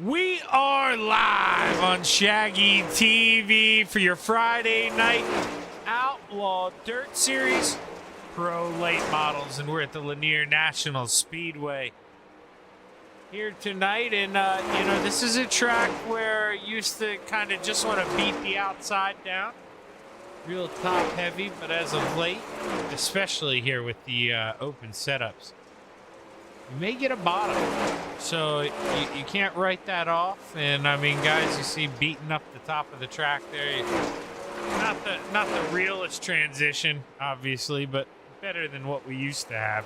We are live on Shaggy TV for your Friday night Outlaw Dirt Series Pro Late Models, and we're at the Lanier Speedway here tonight. And this is a track where I used to kind of just want to beat the outside down, real top heavy, but as of late, especially here with the open setups, you may get a bottom, so you can't write that off. And I mean, guys, you see beating up the top of the track there. Not the realest transition, obviously, but better than what we used to have.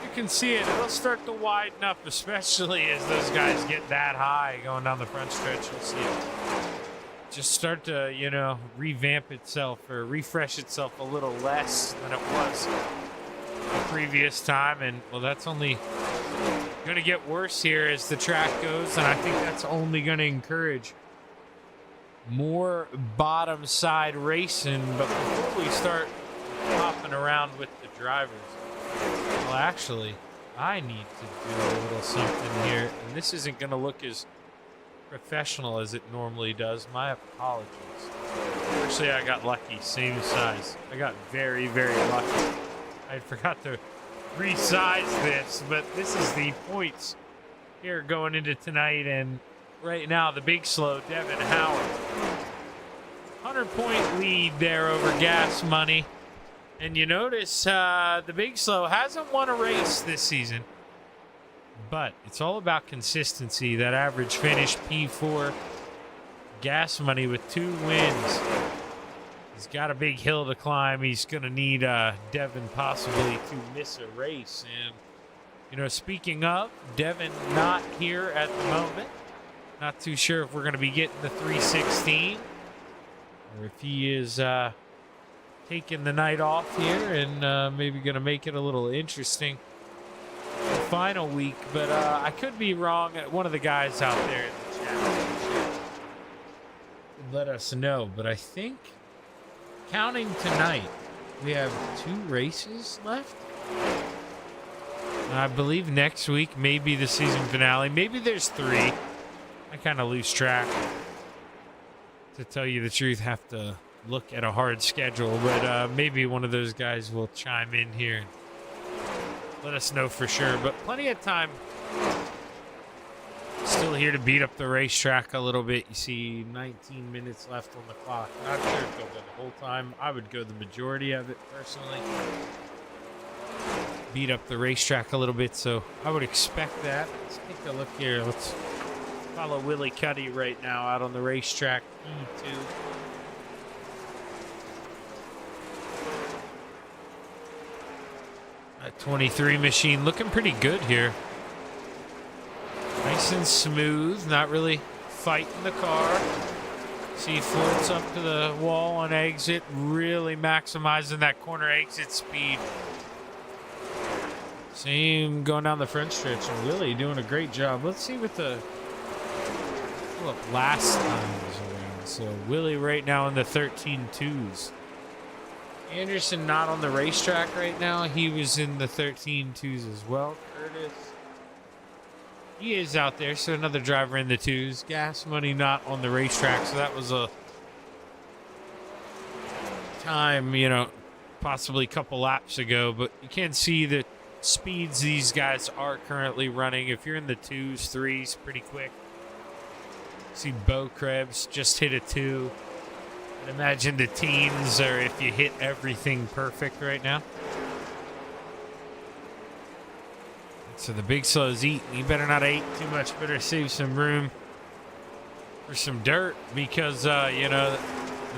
You can see it. It'll start to widen up, especially as those guys get that high going down the front stretch. You'll see it just start to, revamp itself or refresh itself a little less than it was the previous time. And well, that's only going to get worse here as the track goes, and I think that's only going to encourage more bottom side racing. But before we start hopping around with the drivers, well, actually, I need to do a little something here, and this isn't going to look as professional as it normally does. My apologies. Actually, I got lucky. Same size. I got very, very lucky. I forgot to resize this, but this is the points here going into tonight. And right now, the big slow, Devin Howard, 100-point lead there over Gas Money. And you notice the big slow hasn't won a race this season, but it's all about consistency. That average finish, P4. Gas Money with 2 wins. He's got a big hill to climb. He's going to need Devin possibly to miss a race. And, speaking of, Devin not here at the moment. Not too sure if we're going to be getting the 316 or if he is taking the night off here and maybe going to make it a little interesting the final week. But I could be wrong. One of the guys out there in the chat could let us know. But I think, counting tonight, we have 2 races left. I believe next week may be the season finale. Maybe there's 3. I kind of lose track. To tell you the truth, have to look at a hard schedule. But maybe one of those guys will chime in here and let us know for sure. But plenty of time still here to beat up the racetrack a little bit. You see 19 minutes left on the clock. Not sure if they'll go the whole time. I would go the majority of it personally. Beat up the racetrack a little bit, so I would expect that. Let's take a look here. Let's follow Willie Cuddy right now out on the racetrack. E2. That 23 machine looking pretty good here. Nice and smooth, not really fighting the car. See, floats up to the wall on exit, really maximizing that corner exit speed. Same going down the front stretch, and really doing a great job. Let's see what the last time was around. So Willie right now in the 13.2s. Anderson not on the racetrack right now. He was in the 13.2s as well. Curtis, he is out there, so another driver in the 2s. Gas Money not on the racetrack, so that was a time, possibly a couple laps ago. But you can see the speeds these guys are currently running. If you're in the 2s, 3s, pretty quick. See Bo Krebs just hit a 2. I'd imagine the teens are if you hit everything perfect right now. So the big slow's eating. You better not eat too much. Better save some room for some dirt because, the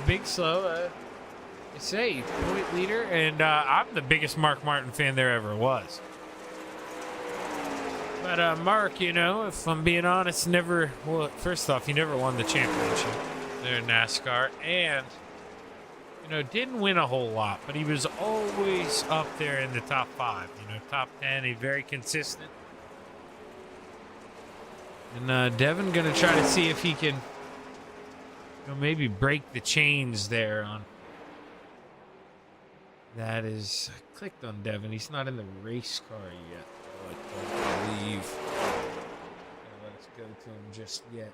big slow, I say, point leader. And I'm the biggest Mark Martin fan there ever was. But Mark, if I'm being honest, first off, he never won the championship there in NASCAR. And, didn't win a whole lot, but he was always up there in the top 5, top 10. He's very consistent. And Devin going to try to see if he can maybe break the chains there on. That is, I clicked on Devin. He's not in the race car yet, I don't believe. Let's go to him just yet.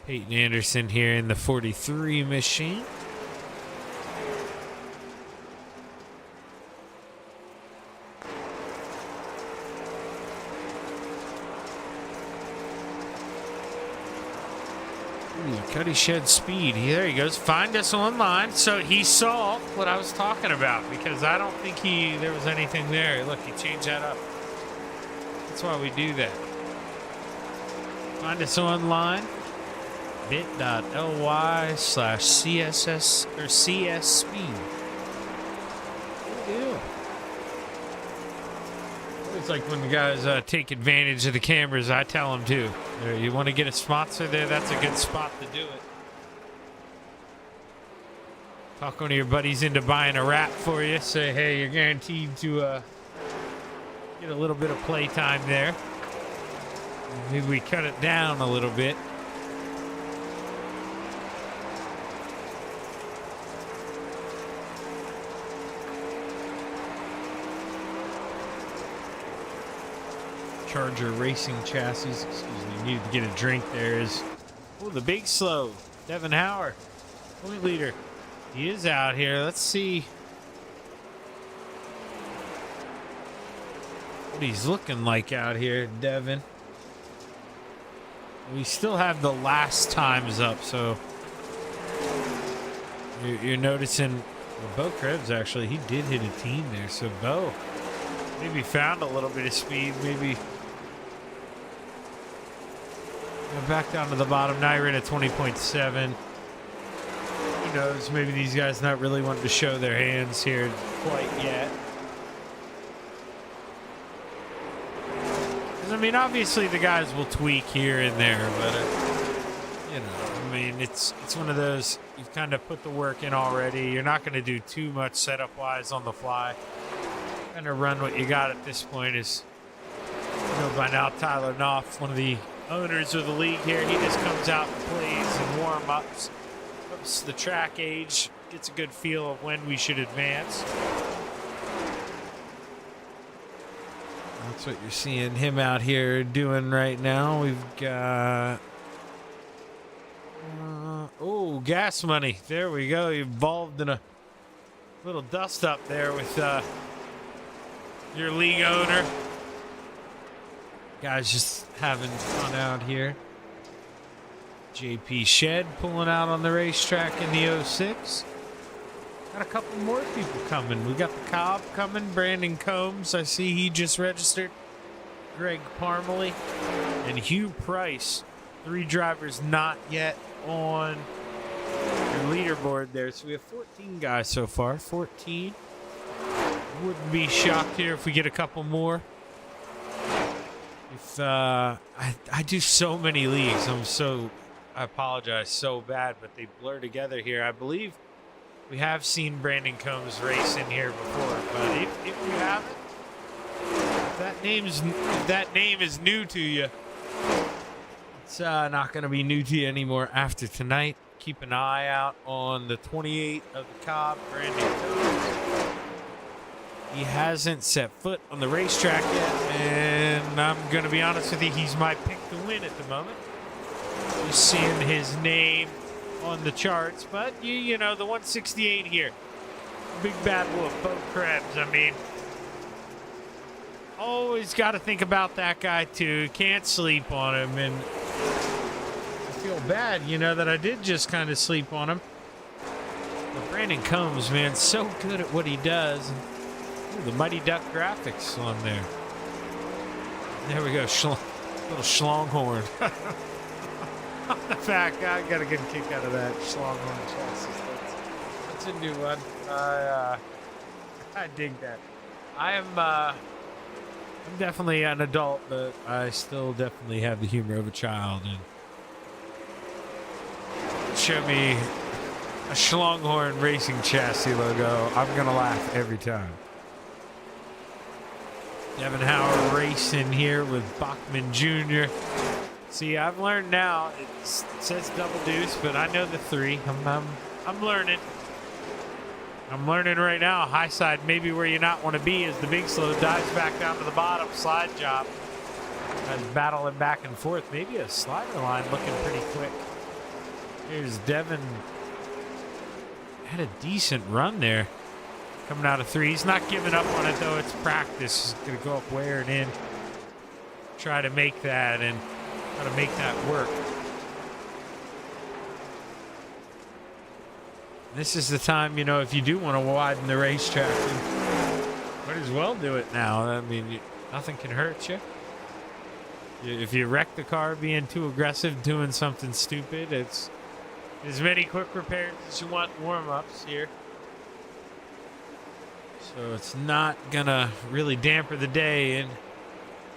Peyton Anderson here in the 43 machine. Cuddy shed speed. There he goes. Find us online. So he saw what I was talking about, because I don't think there was anything there. Look, he changed that up. That's why we do that. Find us online. bit.ly/CSS or CS speed. Good deal. It's like when the guys take advantage of the cameras, I tell them to. You want to get a sponsor there? That's a good spot to do it. Talk one of your buddies into buying a wrap for you. Say, hey, you're guaranteed to get a little bit of play time there. Maybe we cut it down a little bit. Charger Racing Chassis. Excuse me, needed to get a drink there. Oh, the big slow. Devin Howard, point leader. He is out here. Let's see what he's looking like out here, Devin. We still have the last times up, so you're noticing Bo Krebs, actually, he did hit a team there. So Bo maybe found a little bit of speed, maybe. Back down to the bottom. Now you're in at 20.7. Who knows? Maybe these guys not really wanting to show their hands here quite yet. Because, I mean, obviously the guys will tweak here and there, but, you know, I mean, it's one of those, you've kind of put the work in already. You're not going to do too much setup-wise on the fly. Kind of run what you got at this point. Is, you know, by now Tyler Knopf, one of the owners of the league here, he just comes out and plays and warm-ups, ups the track age, gets a good feel of when we should advance. That's what you're seeing him out here doing right now. We've got oh, gas money. There we go. He involved in a little dust up there with your league owner. Guys just having fun out here. JP Shed pulling out on the racetrack in the 06. Got a couple more people coming. We got the Cobb coming. Brandon Combs, I see he just registered. Greg Parmalee and Hugh Price. 3 drivers not yet on your leaderboard there. So we have 14 guys so far. 14. Wouldn't be shocked here if we get a couple more. If I do so many leagues, I apologize so bad, but they blur together here. I believe we have seen Brandon Combs race in here before, but if you haven't, if that name is new to you, it's not going to be new to you anymore after tonight. Keep an eye out on the 28 of the Cobb, Brandon Combs. He hasn't set foot on the racetrack yet, and I'm going to be honest with you, he's my pick to win at the moment. Just seeing his name on the charts, but you know, the 168 here. Big bad wolf, Bo Krebs. I mean, always got to think about that guy too. Can't sleep on him, and I feel bad, you know, that I did just kind of sleep on him. But Brandon Combs, man, so good at what he does. Ooh, the Mighty Duck graphics on there. There we go, little Schlonghorn. The fact, I got a good kick out of that Schlonghorn chassis. That's a new one. I dig that. I'm definitely an adult, but I still definitely have the humor of a child. And show me a Schlonghorn Racing chassis logo, I'm gonna laugh every time. Devin Howard racing here with Bachman Jr. See, I've learned now. It says double deuce, but I know the 3. I'm learning. I'm learning right now. High side, maybe where you not want to be, as the big slow dives back down to the bottom. Slide job. battling back and forth. Maybe a slider line looking pretty quick. Here's Devin. Had a decent run there. Coming out of 3. He's not giving up on it, though. It's practice. He's going to go up, wear it in. Try to make that and try to make that work. This is the time, you know, if you do want to widen the racetrack, you might as well do it now. I mean, nothing can hurt you. If you wreck the car being too aggressive, doing something stupid, it's as many quick repairs as you want warm-ups here. So it's not gonna really damper the day. And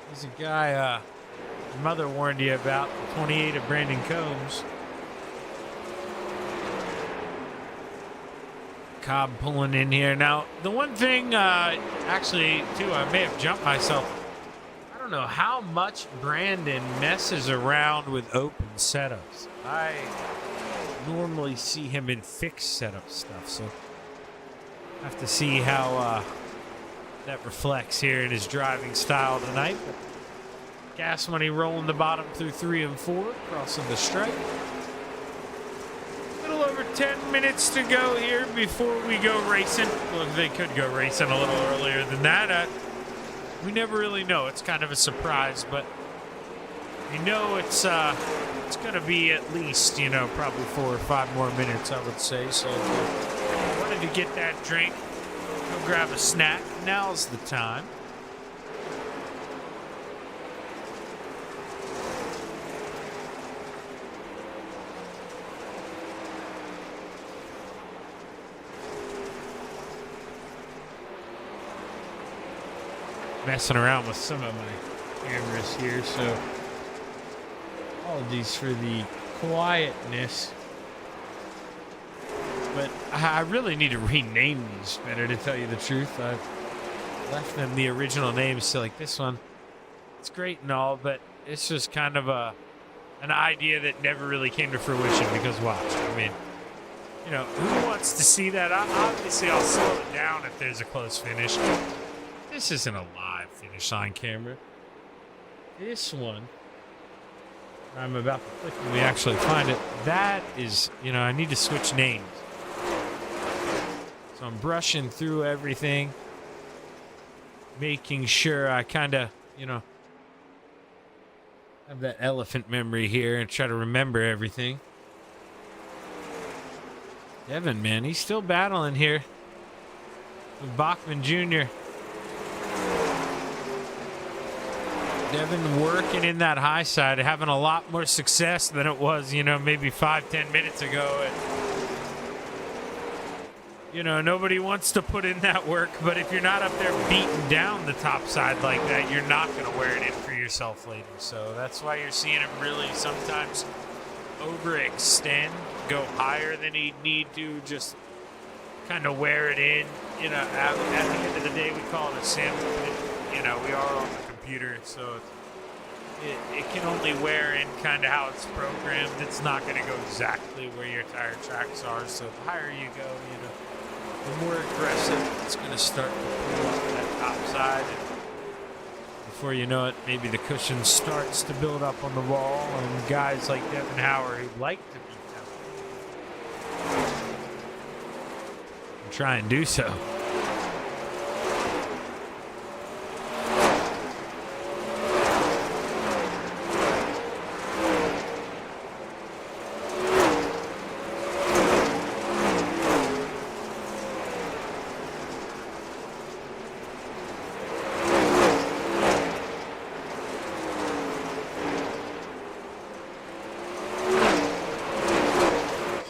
there's a guy your mother warned you about, the 28 of Brandon Combs. Cobb pulling in here. Now, the one thing, actually, too, I may have jumped myself. I don't know how much Brandon messes around with open setups. I normally see him in fixed setup stuff, so I have to see how that reflects here in his driving style tonight. But gas money rolling the bottom through 3 and 4, crossing the stripe. A little over 10 minutes to go here before we go racing. Well, they could go racing a little earlier than that. We never really know. It's kind of a surprise, but you know it's going to be at least, you know, probably 4 or 5 more minutes, I would say. So if you wanted to get that drink, go grab a snack. Now's the time. Messing around with some of my cameras here, so apologies for the quietness, but I really need to rename these better, to tell you the truth. I've left them the original names, so like this one, it's great and all, but it's just kind of an idea that never really came to fruition. Because watch, I mean, you know, who wants to see that? Obviously I'll slow it down if there's a close finish. This isn't a live finish line camera. This one, I'm about to click when we actually find it. That is, you know, I need to switch names. So I'm brushing through everything, making sure I kind of, you know, have that elephant memory here and try to remember everything. Devin, man, he's still battling here with Bachman Jr. Devin working in that high side, having a lot more success than it was, you know, maybe 5-10 minutes ago. And, you know, nobody wants to put in that work, but if you're not up there beating down the top side like that, you're not going to wear it in for yourself later. So that's why you're seeing him really sometimes overextend, go higher than he'd need to, just kind of wear it in. You know, at the end of the day, we call it a sample pit. You know, we are on the computer, so it can only wear in kind of how it's programmed. It's not going to go exactly where your tire tracks are, so the higher you go, you know, the more aggressive it's going to start to pull up that top side. And before you know it, maybe the cushion starts to build up on the wall, and guys like Devin Howard who like to beat them and try and do so.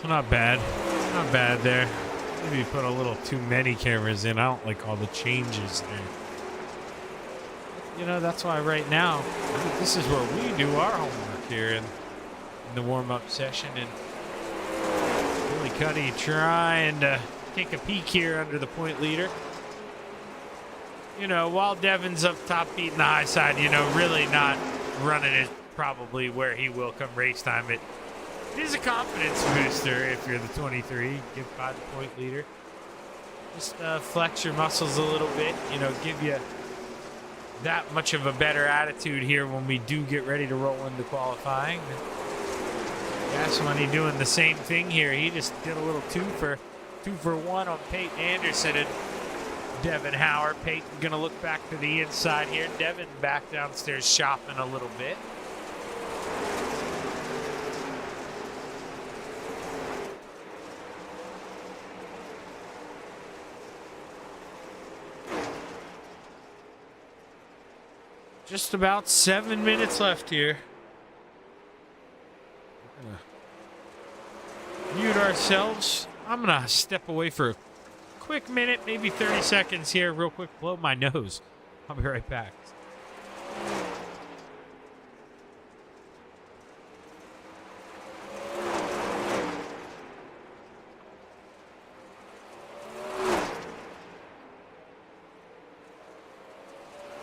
Not bad. Not bad there. Maybe you put a little too many cameras in. I don't like all the changes there. You know, that's why right now, I think this is where we do our homework here in the warm-up session. And Billy Cuddy trying to take a peek here under the point leader. You know, while Devin's up top beating the high side, you know, really not running it probably where he will come race time. It is a confidence booster if you're the 23, get by the point leader. Just flex your muscles a little bit, you know, give you that much of a better attitude here when we do get ready to roll into qualifying. Gas Money doing the same thing here. He just did a little two for one on Peyton Anderson and Devin Howard. Peyton gonna look back to the inside here. Devin back downstairs shopping a little bit. Just about 7 minutes left here. Mute ourselves. I'm gonna step away for a quick minute, maybe 30 seconds here, real quick. Blow my nose. I'll be right back.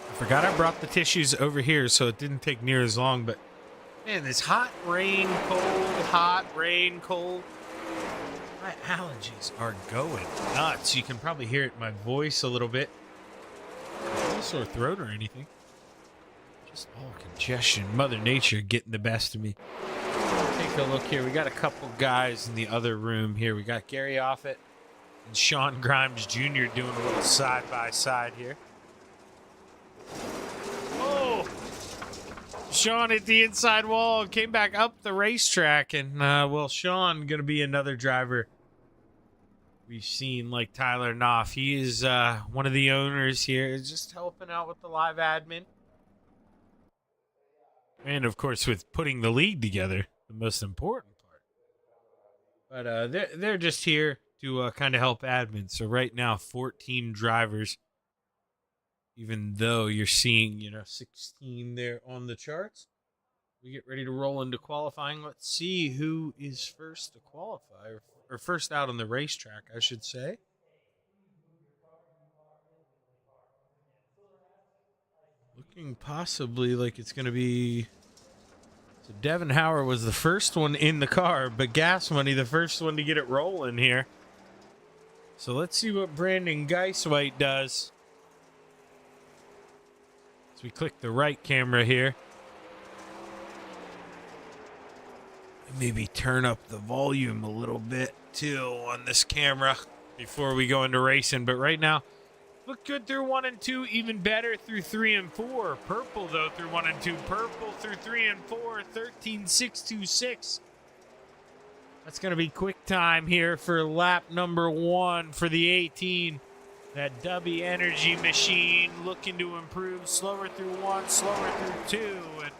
I forgot I brought the tissues over here, so it didn't take near as long, but man, this hot, rain, cold. My allergies are going nuts. You can probably hear it in my voice a little bit. No sore throat or anything. Just all congestion. Mother Nature getting the best of me. Take a look here. We got a couple guys in the other room here. We got Gary Offit and Sean Grimes Jr. doing a little side-by-side here. Oh! Sean hit the inside wall and came back up the racetrack. And, well, Sean going to be another driver we've seen like Tyler Knopf. He is one of the owners here, just helping out with the live admin. And, of course, with putting the league together, the most important part. But they're just here to kind of help admin. So right now, 14 drivers, even though you're seeing, 16 there on the charts. We get ready to roll into qualifying. Let's see who is first to qualify, or first out on the racetrack, I should say. Looking possibly like it's going to be... So Devin Howard was the first one in the car, but Gas Money the first one to get it rolling here. So let's see what Brandon Geiswhite does. So we click the right camera here. Maybe turn up the volume a little bit too on this camera before we go into racing. But right now, look good through 1 and 2, even better through 3 and 4. Purple though through 1 and 2. Purple through 3 and 4. 13.626. That's going to be quick time here for lap number 1 for the 18. That W Energy machine looking to improve. Slower through 1, slower through 2. And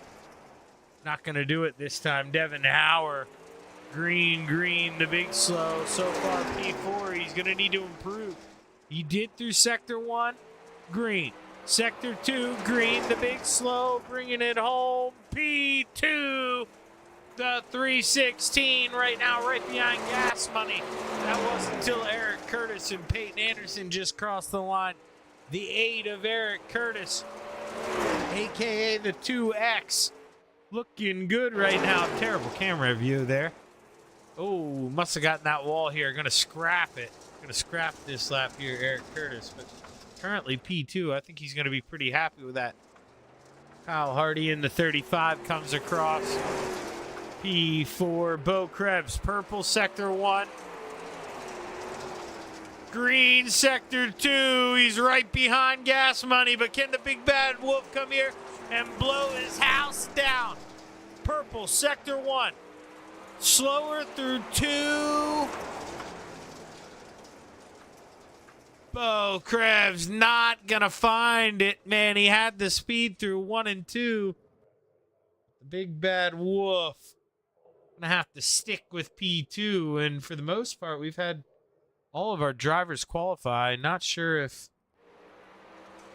not going to do it this time. Devin Howard. Green, the big slow. So far, P4. He's going to need to improve. He did through Sector 1. Green. Sector 2. Green, the big slow. Bringing it home. P2. The 316 right now, right behind Gas Money. That wasn't until Eric Curtis and Peyton Anderson just crossed the line. The 8 of Eric Curtis, a.k.a. the 2X. Looking good right now. Terrible camera view there. Oh, must have gotten that wall here. Going to scrap it. Going to scrap this lap here, Eric Curtis. But currently P2. I think he's going to be pretty happy with that. Kyle Hardy in the 35 comes across. P4, Bo Krebs, purple Sector 1. Green Sector 2. He's right behind Gas Money, but can the big bad wolf come here and blow his house down? Purple Sector 1. Slower through 2. Bo Krebs not going to find it. Man, he had the speed through 1 and 2. The big bad wolf going to have to stick with P2. And for the most part, we've had all of our drivers qualify. Not sure if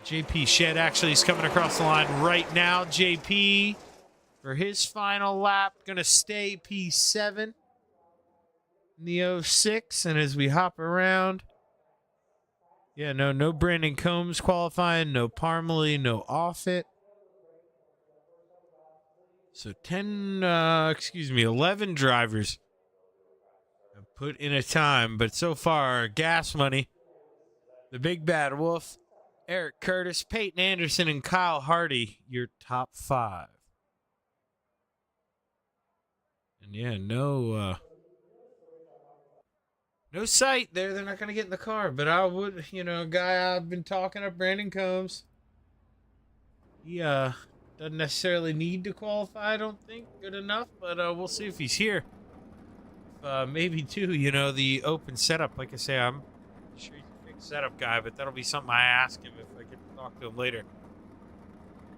JP Shed actually is coming across the line right now. JP, for his final lap, going to stay P7 in the 06. And as we hop around, yeah, no Brandon Combs qualifying, no Parmalee, no Offit. So 11 drivers have put in a time, but so far, Gas Money, the big bad wolf, Eric Curtis, Peyton Anderson, and Kyle Hardy, your top 5. And yeah, no sight there. They're not going to get in the car. But I would, a guy I've been talking to, Brandon Combs. He doesn't necessarily need to qualify, I don't think. Good enough. But we'll see if he's here. Maybe, too, the open setup. Like I say, I'm sure he's a big setup guy. But that'll be something I ask him if I can talk to him later.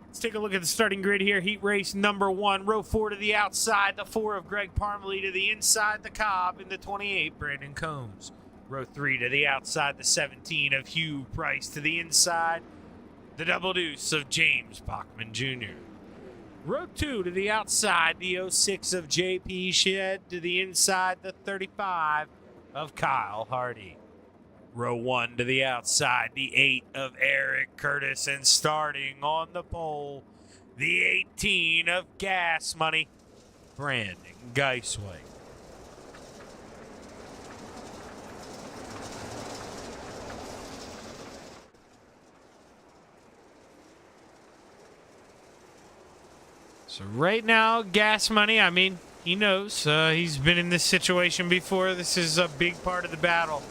Let's take a look at the starting grid here. Heat race number 1. Row 4 to the outside. The 4 of Greg Parmalee to the inside. The Cobb in the 28. Brandon Combs. Row 3 to the outside. The 17 of Hugh Price to the inside. The double deuce of James Bachman Jr. Row 2 to the outside. The 06 of JP Shed to the inside. The 35 of Kyle Hardy. Row 1 to the outside, the 8 of Eric Curtis, and starting on the pole, the 18 of Gas Money, Brandon Geisway. So right now, Gas Money, he knows. He's been in this situation before. This is a big part of the battle.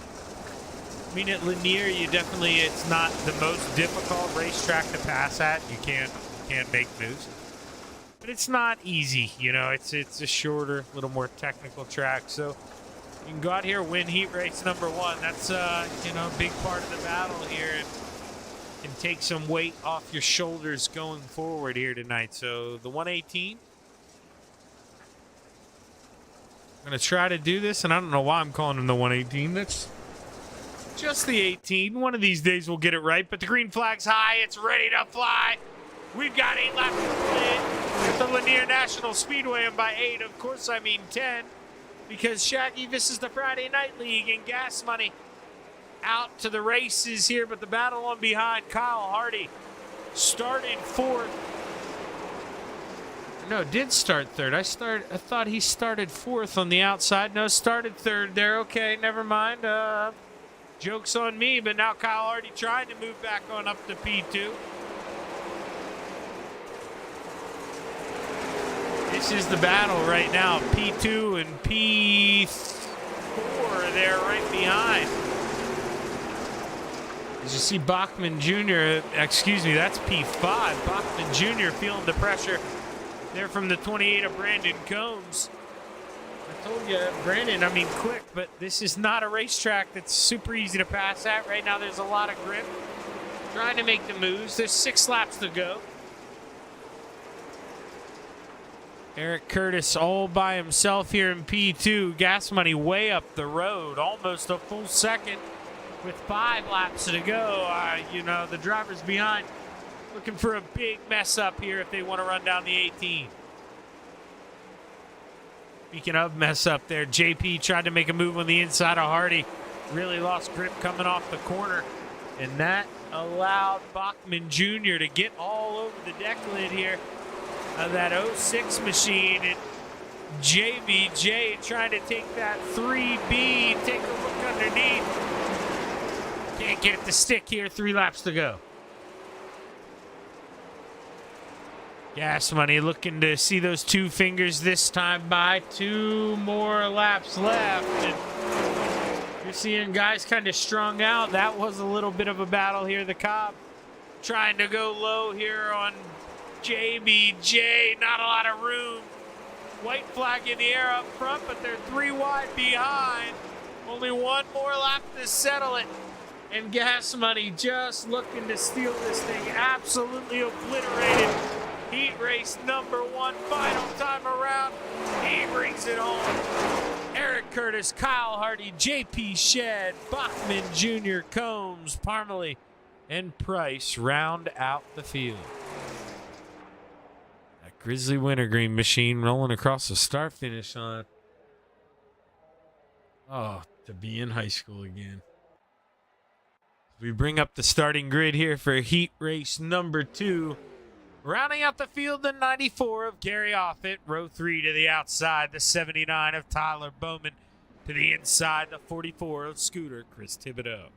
At Lanier, it's not the most difficult racetrack to pass at. You can't make moves. But it's not easy, it's a shorter, little more technical track. So you can go out here, win heat race number 1. That's, a big part of the battle here. And can take some weight off your shoulders going forward here tonight. So the 118. I'm going to try to do this, and I don't know why I'm calling him the 118. That's just the 18. One of these days we'll get it right, but the green flag's high. It's ready to fly. We've got 8 laps to play at the Lanier National Speedway, and by 8, of course, I mean 10, because Shaggy, this is the Friday Night League, and Gas Money out to the races here, but the battle on behind. Kyle Hardy started 4th. No, did start 3rd. I thought he started 4th on the outside. No, started 3rd there. Okay, never mind. Joke's on me, but now Kyle Hardy trying to move back on up to P2. This is the battle right now. P2 and P4 there right behind. As you see Bachman Jr., that's P5. Bachman Jr. feeling the pressure there from the 28 of Brandon Combs. I told you, Brandon, quick, but this is not a racetrack that's super easy to pass at. Right now there's a lot of grip. Trying to make the moves. There's 6 laps to go. Eric Curtis all by himself here in P2. Gas Money way up the road, almost a full second with 5 laps to go. The drivers behind looking for a big mess up here if they want to run down the 18. Speaking of mess up there, JP tried to make a move on the inside of Hardy. Really lost grip coming off the corner. And that allowed Bachman Jr. to get all over the deck lid here of that 06 machine. And JBJ trying to take that 3B, take a look underneath. Can't get it to stick here, 3 laps to go. Gas Money looking to see those 2 fingers this time by. 2 more laps left. And you're seeing guys kind of strung out. That was a little bit of a battle here. The Cobb trying to go low here on JBJ. Not a lot of room. White flag in the air up front, but they're 3 wide behind. Only 1 more lap to settle it. And Gas Money just looking to steal this thing. Absolutely obliterated. Heat race number 1, final time around. He brings it home. Eric Curtis, Kyle Hardy, JP Shed, Bachman Jr., Combs, Parmalee, and Price round out the field. That Grizzly Wintergreen machine rolling across the start-finish line. Oh, to be in high school again. We bring up the starting grid here for heat race number 2. Rounding out the field, the 94 of Gary Offit. Row 3 to the outside, the 79 of Tyler Bowman. To the inside, the 44 of Scooter Chris Thibodeau.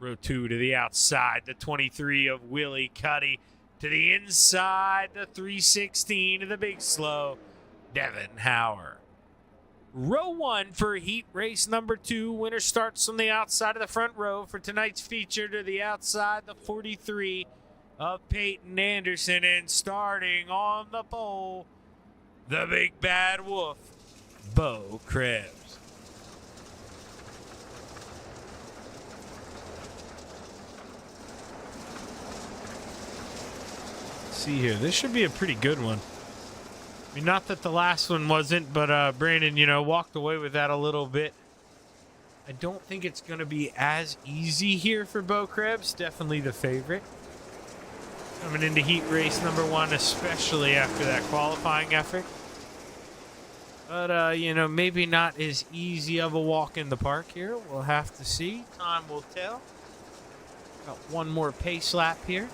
Row 2 to the outside, the 23 of Willie Cuddy. To the inside, the 316 of the big slow, Devin Hauer. Row 1 for heat race number 2. Winner starts from the outside of the front row for tonight's feature. To the outside, the 43 of Peyton Anderson. And starting on the pole, the big bad wolf, Bo Krebs. See here, this should be a pretty good one. I mean, not that the last one wasn't, but Brandon, you know, walked away with that a little bit. I don't think it's going to be as easy here for Bo Krebs. Definitely the favorite. Coming into heat race number 1, especially after that qualifying effort. But, you know, maybe not as easy of a walk in the park here. We'll have to see. Time will tell. Got one more pace lap here.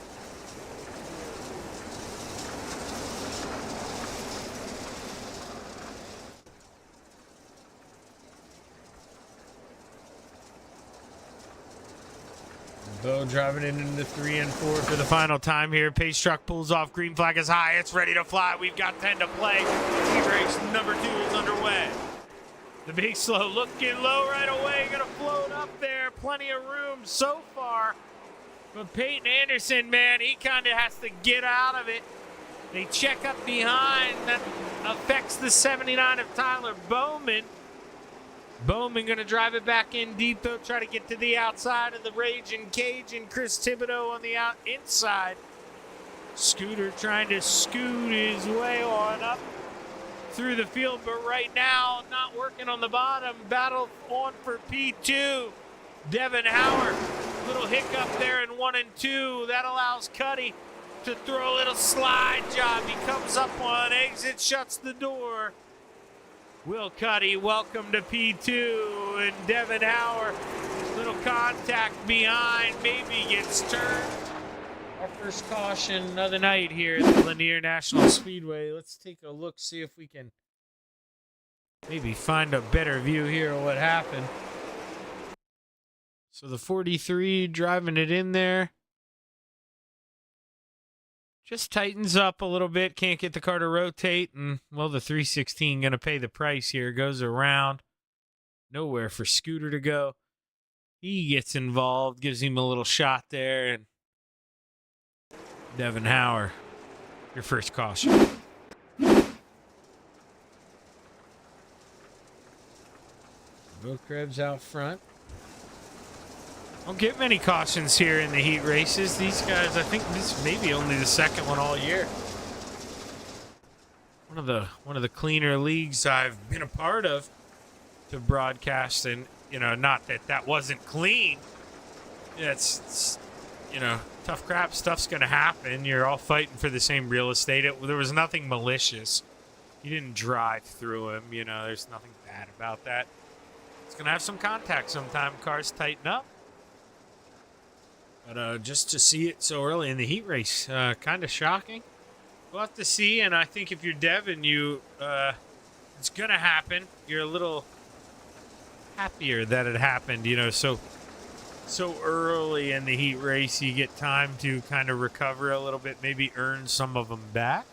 Bo driving into the 3 and 4 for the final time here. Pace truck pulls off. Green flag is high. It's ready to fly. We've got 10 to play. Heat race number 2 is underway. The big slow looking low right away. Going to float up there. Plenty of room so far. But Peyton Anderson, man, he kind of has to get out of it. They check up behind. That affects the 79 of Tyler Bowman. Bowman going to drive it back in deep, though. Try to get to the outside of the Raging Cajun. Chris Thibodeau on the inside. Scooter trying to scoot his way on up through the field, but right now not working on the bottom. Battle on for P2. Devin Hauer. Little hiccup there in 1 and 2. That allows Cuddy to throw a little slide job. He comes up on exit, shuts the door. Will Cuddy, welcome to P2, and Devin Hauer, little contact behind, maybe gets turned. Our first caution of the night here at the Lanier National Speedway. Let's take a look, see if we can maybe find a better view here of what happened. So the 43 driving it in there. Just tightens up a little bit. Can't get the car to rotate. And, well, the 316 going to pay the price here. Goes around. Nowhere for Scooter to go. He gets involved. Gives him a little shot there. And Devin Hauer, your first caution. Bo Krebs out front. Don't get many cautions here in the heat races. These guys, I think this may be only the second one all year. One of the cleaner leagues I've been a part of to broadcast, and you know, not that that wasn't clean. Yeah, it's you know, tough crap stuff's gonna happen. You're all fighting for the same real estate. There was nothing malicious. You didn't drive through him. You know, there's nothing bad about that. It's gonna have some contact sometime. Cars tighten up. But just to see it so early in the heat race, kind of shocking. We'll have to see, and I think if you're Devin, it's going to happen. You're a little happier that it happened, you know, so early in the heat race. You get time to kind of recover a little bit, maybe earn some of them back.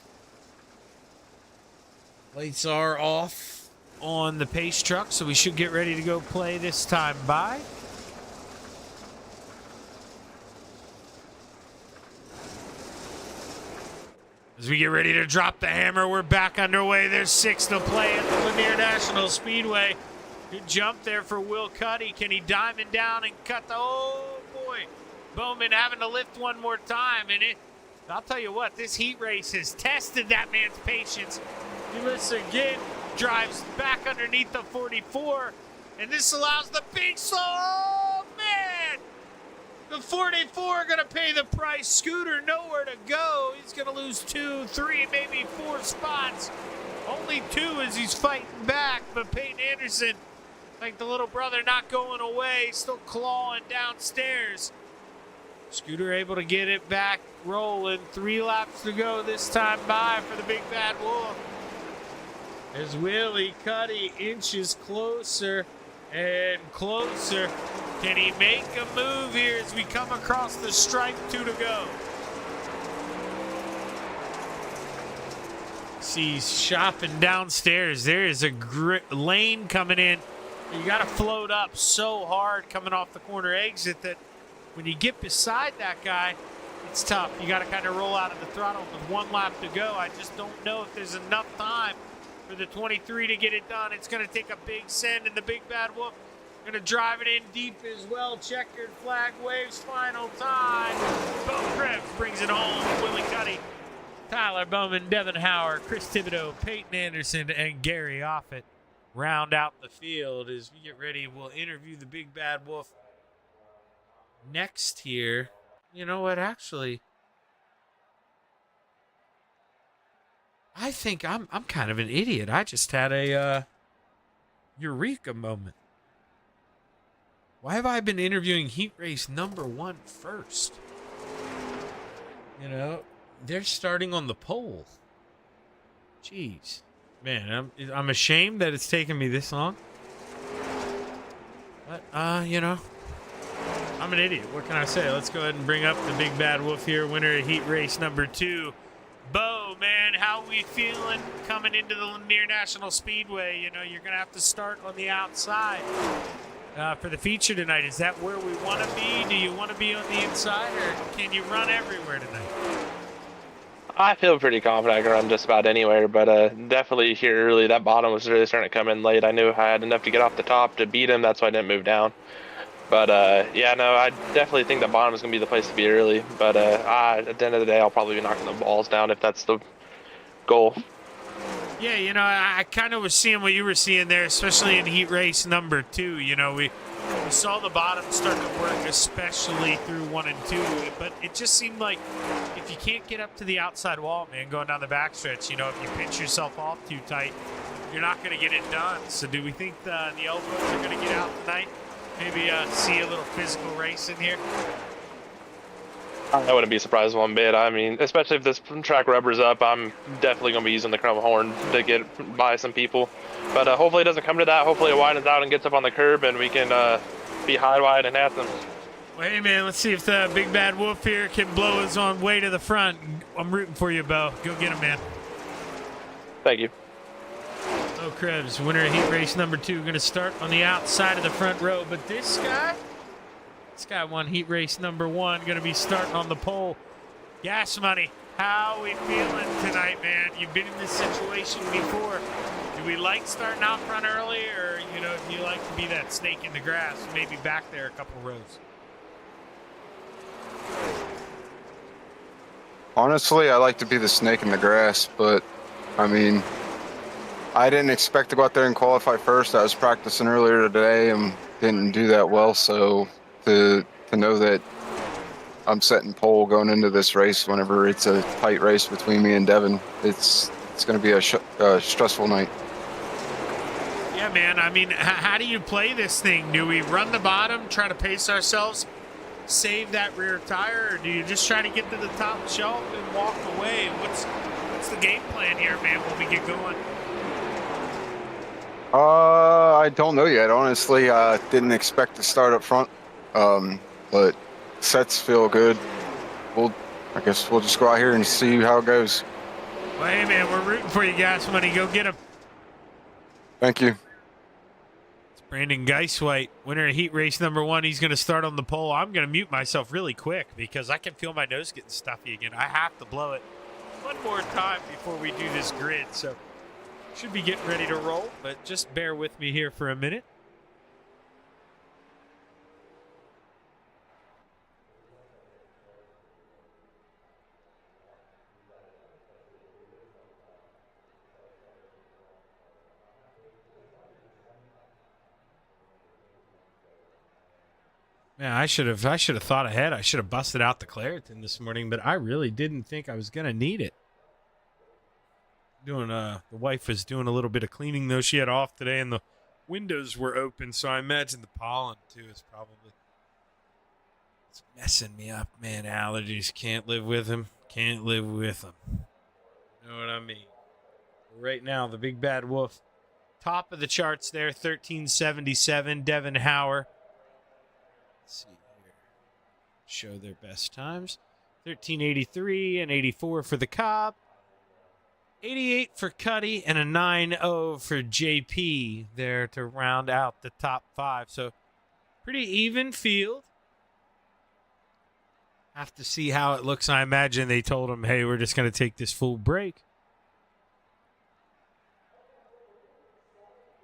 Lights are off on the pace truck, so we should get ready to go play this time by. As we get ready to drop the hammer, we're back underway. There's 6 to play at the Lanier National Speedway. Good jump there for Will Cuddy. Can he diamond down and cut the... Oh, boy. Bowman having to lift one more time. And I'll tell you what, this heat race has tested that man's patience. He lifts again, drives back underneath the 44. And this allows the big slow... Oh, man! The 44 going to pay the price. Scooter nowhere to go. He's going to lose 2, 3, maybe 4 spots. Only 2 as he's fighting back. But Peyton Anderson, like the little brother, not going away. Still clawing downstairs. Scooter able to get it back rolling. 3 laps to go this time by for the big bad wolf. As Willie Cuddy inches closer and closer Can he make a move here as we come across the stripe? 2 to go. He's shopping downstairs. There is a lane coming in. You got to float up so hard coming off the corner exit that when you get beside that guy, it's tough. You got to kind of roll out of the throttle with 1 lap to go. I just don't know if there's enough time for the 23 to get it done. It's going to take a big send, and the Big Bad Wolf going to drive it in deep as well. Checkered flag waves, final time. Bo Krebs brings it home. Willie Cuddy, Tyler Bowman, Devin Howard, Chris Thibodeau, Peyton Anderson, and Gary Offit round out the field. As we get ready, we'll interview the Big Bad Wolf next here. You know what, actually, I think I'm kind of an idiot. I just had a eureka moment. Why have I been interviewing heat race number 1 first? You know, they're starting on the pole. Jeez. Man, I'm ashamed that it's taken me this long. But, you know, I'm an idiot. What can I say? Let's go ahead and bring up the Big Bad Wolf here, winner of heat race number 2. Bo, man, how we feeling coming into the Lanier National Speedway? You know, you're going to have to start on the outside for the feature tonight. Is that where we want to be? Do you want to be on the inside, or can you run everywhere tonight? I feel pretty confident I can run just about anywhere, but definitely here early, that bottom was really starting to come in late. I knew I had enough to get off the top to beat him. That's why I didn't move down. But, yeah, no, I definitely think the bottom is going to be the place to be early. But at the end of the day, I'll probably be knocking the balls down if that's the goal. Yeah, you know, I kind of was seeing what you were seeing there, especially in heat race number 2. You know, we saw the bottom start to work, especially through 1 and 2. But it just seemed like if you can't get up to the outside wall, man, going down the backstretch, you know, if you pinch yourself off too tight, you're not going to get it done. So do we think the elbows are going to get out tonight? Maybe see a little physical race in here? I wouldn't be surprised one bit. I mean, especially if this track rubbers up, I'm definitely going to be using the chrome horn to get by some people. But hopefully it doesn't come to that. Hopefully it widens out and gets up on the curb and we can be high, wide, and at them. Well, hey, man, let's see if the Big Bad Wolf here can blow his own way to the front. I'm rooting for you, Bo. Go get him, man. Thank you. Bo Krebs, winner of heat race number 2, going to start on the outside of the front row. But this guy won heat race number 1, going to be starting on the pole. Gas Money, how we feeling tonight, man? You've been in this situation before. Do we like starting out front early, or, you know, do you like to be that snake in the grass, maybe back there a couple rows? Honestly, I like to be the snake in the grass, but, I mean, I didn't expect to go out there and qualify first. I was practicing earlier today and didn't do that well, so to know that I'm setting pole going into this race whenever it's a tight race between me and Devin, it's going to be a stressful night. Yeah, man. I mean, how do you play this thing? Do we run the bottom, try to pace ourselves, save that rear tire, or do you just try to get to the top shelf and walk away? What's the game plan here, man, when we get going? I don't know yet. Honestly, I didn't expect to start up front, but sets feel good. I guess we'll just go out here and see how it goes. Well, hey, man, we're rooting for you, Gas Money. Go get him. Thank you. It's Brandon Geiswhite, winner of heat race number 1. He's going to start on the pole. I'm going to mute myself really quick because I can feel my nose getting stuffy again. I have to blow it one more time before we do this grid, so should be getting ready to roll, but just bear with me here for a minute. Man, I should have thought ahead. I should have busted out the Claritin this morning, but I really didn't think I was going to need it. The wife was doing a little bit of cleaning, though. She had off today, and the windows were open, so I imagine the pollen, too, is probably it's messing me up, man. Allergies, can't live with them. Can't live with them. You know what I mean? Right now, the Big Bad Wolf, top of the charts there, 1377. Devin Howard, Let's see here. Show their best times. 13:83 and 84 for the Cobb. 88 for Cuddy and a 9.0 for JP there to round out the top 5. So pretty even field. Have to see how it looks. I imagine they told him, hey, we're just going to take this full break.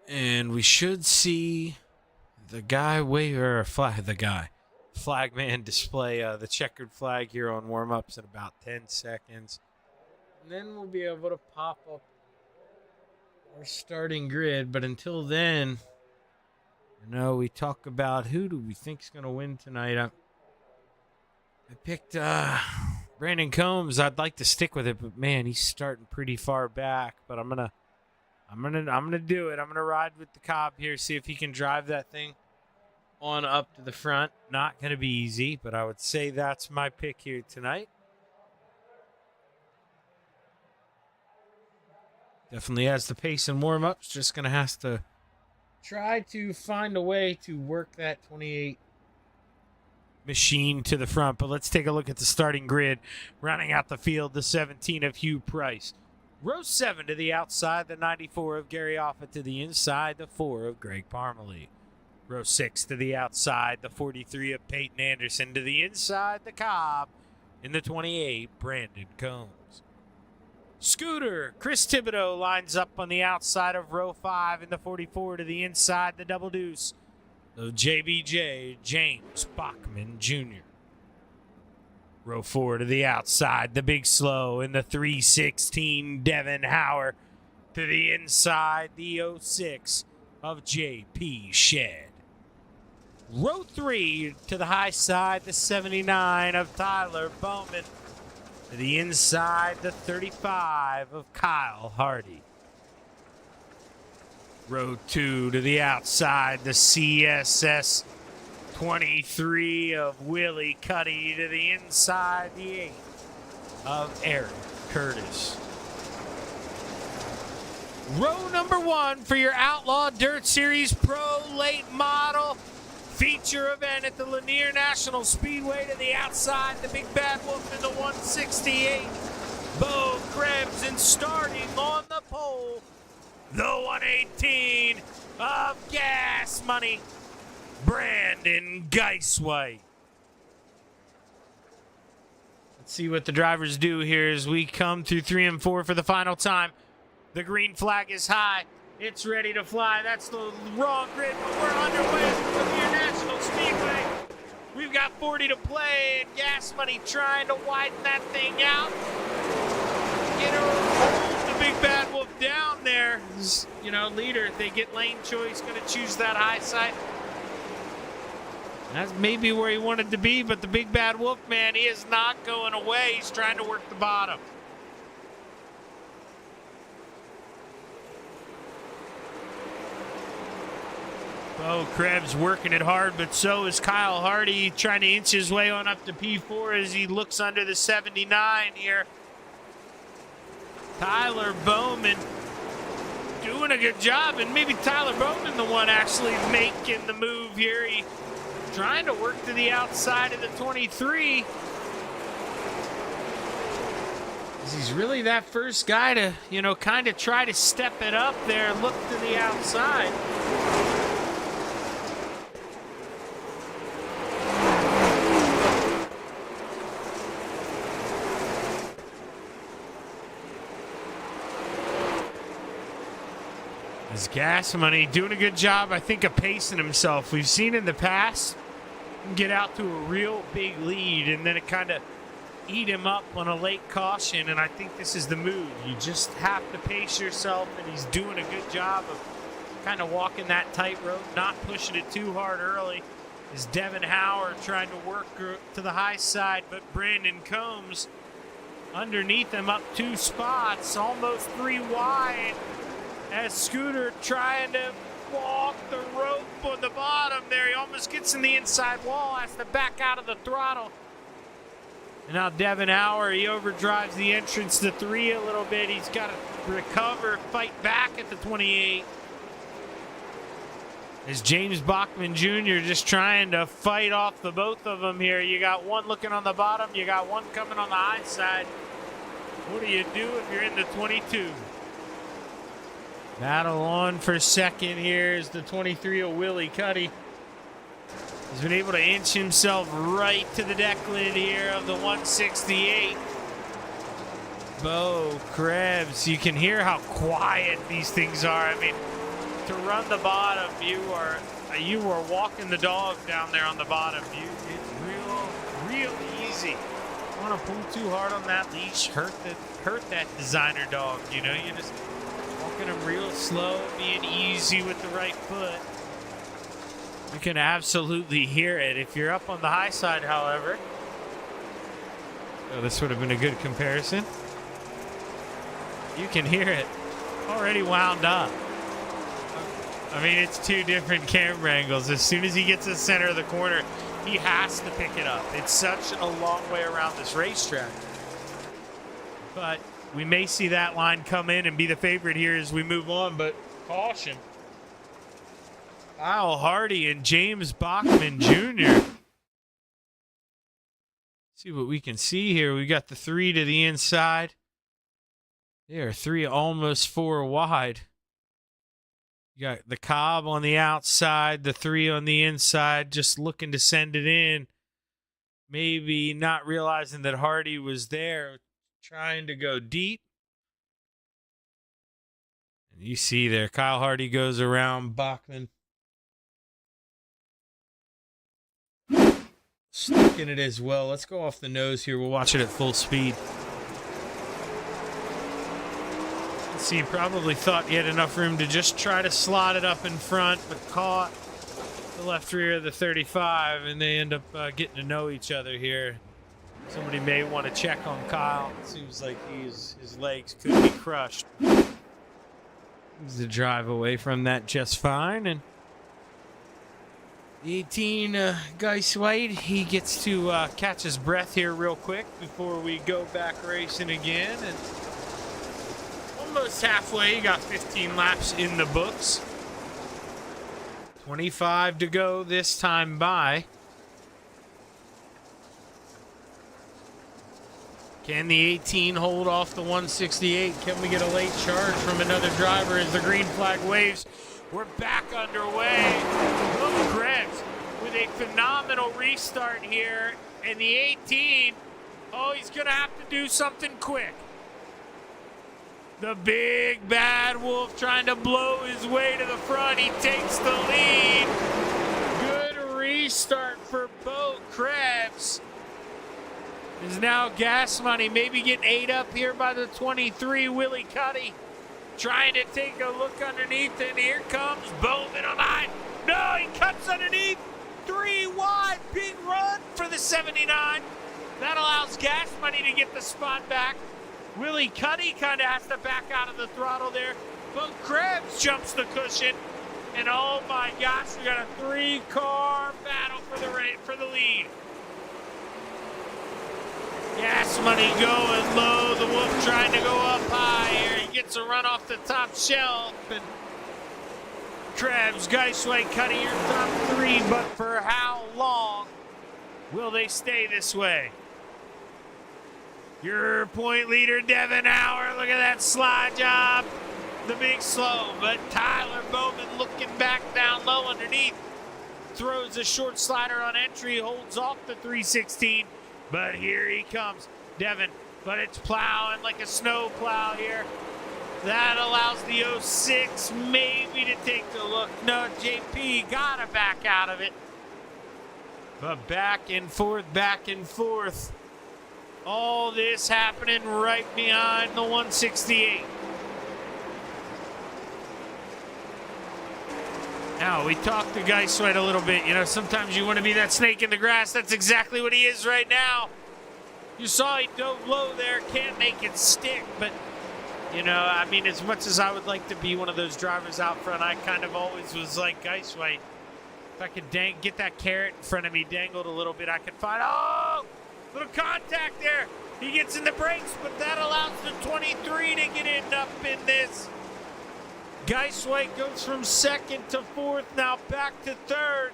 And we should see the guy flagman display the checkered flag here on warm-ups in about 10 seconds. And then we'll be able to pop up our starting grid. But until then, we talk about who do we think is going to win tonight. I picked Brandon Combs. I'd like to stick with it, but man, he's starting pretty far back. But I'm gonna do it. I'm gonna ride with the Cobb here, see if he can drive that thing on up to the front. Not gonna be easy, but I would say that's my pick here tonight. Definitely has the pace and warm-ups. Just gonna have to try to find a way to work that 28 machine to the front. But let's take a look at the starting grid. Rounding out the field, the 17 of Hugh Price. Row 7 to the outside, the 94 of Gary Offutt to the inside, the 4 of Greg Parmalee. Row 6 to the outside, the 43 of Peyton Anderson to the inside, the Cobb. In the 28, Brandon Combs. Scooter, Chris Thibodeau lines up on the outside of row 5 in the 44 to the inside, the double deuce. The JBJ, James Bachman Jr. Row 4 to the outside, the big slow in the 316, Devin Hauer to the inside, the 06 of JP Shed. Row 3 to the high side, the 79 of Tyler Bowman. To the inside, the 35 of Kyle Hardy. Row 2 to the outside, the CSS 23 of Willie Cuddy. To the inside, the 8 of Eric Curtis. Row number 1 for your Outlaw Dirt Series Pro Late Model feature event at the Lanier National Speedway. To the outside, the Big Bad Wolf in the 168. Bo Krebs, and starting on the pole, the 118 of Gas Money, Brandon Geiswhite. Let's see what the drivers do here as we come through 3 and 4 for the final time. The green flag is high. It's ready to fly. That's the wrong grid, but we're underway at the Lanier National Speedway. We've got 40 to play, and Gas Money trying to widen that thing out. Get her, the Big Bad Wolf down there. Leader, if they get lane choice, going to choose that high side. That's maybe where he wanted to be, but the Big Bad Wolf, man, he is not going away. He's trying to work the bottom. Bo Krebs working it hard, but so is Kyle Hardy, trying to inch his way on up to P4 as he looks under the 79 here. Tyler Bowman doing a good job, and maybe Tyler Bowman the one actually making the move here. He trying to work to the outside of the 23. He's really that first guy to, kind of try to step it up there, look to the outside. As Gas Money doing a good job, I think, of pacing himself. We've seen in the past get out to a real big lead, and then it kind of eat him up on a late caution, and I think this is the move. You just have to pace yourself, and he's doing a good job of kind of walking that tightrope, not pushing it too hard early. Is Devin Hauer trying to work to the high side, but Brandon Combs underneath him up 2 spots, almost 3 wide. As Scooter trying to walk the rope on the bottom there. He almost gets in the inside wall, has to back out of the throttle. And now Devin Hauer, he overdrives the entrance to 3 a little bit. He's got to recover, fight back at the 28. As James Bachman Jr. just trying to fight off the both of them here. You got one looking on the bottom. You got one coming on the high side. What do you do if you're in the 22? Battle on for second here is the 23 of Willie Cuddy. He's been able to inch himself right to the deck lid here of the 168. Bo Krebs, you can hear how quiet these things are. I mean, to run the bottom, you are walking the dog down there on the bottom. It's real easy. You want to pull too hard on that leash, hurt that designer dog. You know, you just walking them real slow, being easy with the right foot. You can absolutely hear it. If you're up on the high side, however, this would have been a good comparison. You can hear it already wound up. I mean, it's two different camera angles. As soon as he gets to the center of the corner, he has to pick it up. It's such a long way around this racetrack. But we may see that line come in and be the favorite here as we move on, but caution. Kyle Hardy and James Bachman Jr. See what we can see here. We got the 3 to the inside. There, 3 almost 4 wide. You got the Cobb on the outside, the 3 on the inside, just looking to send it in. Maybe not realizing that Hardy was there, trying to go deep. And you see there, Kyle Hardy goes around Bachman. Stuck in it as well. Let's go off the nose here. We'll watch it at full speed. See, he probably thought he had enough room to just try to slot it up in front, but caught the left rear of the 35, and they end up getting to know each other here. Somebody may want to check on Kyle. It seems like his legs could be crushed. He's to drive away from that just fine, and the 18 Geis White, he gets to catch his breath here real quick before we go back racing again. And almost halfway, got 15 laps in the books. 25 to go this time by. Can the 18 hold off the 168? Can we get a late charge from another driver as the green flag waves? We're back underway. Will Krebs with a phenomenal restart here. And the 18, oh, he's going to have to do something quick. The big bad wolf trying to blow his way to the front. He takes the lead. Good restart for Bo Krebs. Is now gas money, maybe getting ate up here by the 23, Willie Cuddy. Trying to take a look underneath, and here comes Bowman on line. No, he cuts underneath. 3 wide, big run for the 79. That allows gas money to get the spot back. Willie Cuddy kind of has to back out of the throttle there. But Krebs jumps the cushion. And oh my gosh, we got a 3-car battle for the lead. Gas money going low. The Wolf trying to go up high here. He gets a run off the top shelf. And Krebs, Geisway, Cuddy, your top 3. But for how long will they stay this way? Your point leader, Devin Hauer. Look at that slide job. The big slow. But Tyler Bowman looking back down low underneath. Throws a short slider on entry. Holds off the 316. But here he comes, Devin. But it's plowing like a snow plow here. That allows the 06 maybe to take the look. No, JP got to back out of it. But back and forth. All this happening right behind the 168. Now, we talked to Guy Sweat a little bit. You know, sometimes you want to be that snake in the grass. That's exactly what he is right now. You saw he dove low there. Can't make it stick. But, you know, I mean, as much as I would like to be one of those drivers out front, I kind of always was like Guy Sweat. If I could get that carrot in front of me dangled a little bit, I could find, oh! Little contact there. He gets in the brakes, but that allows the 23 to get up in this. Geisway goes from second to fourth, now back to third.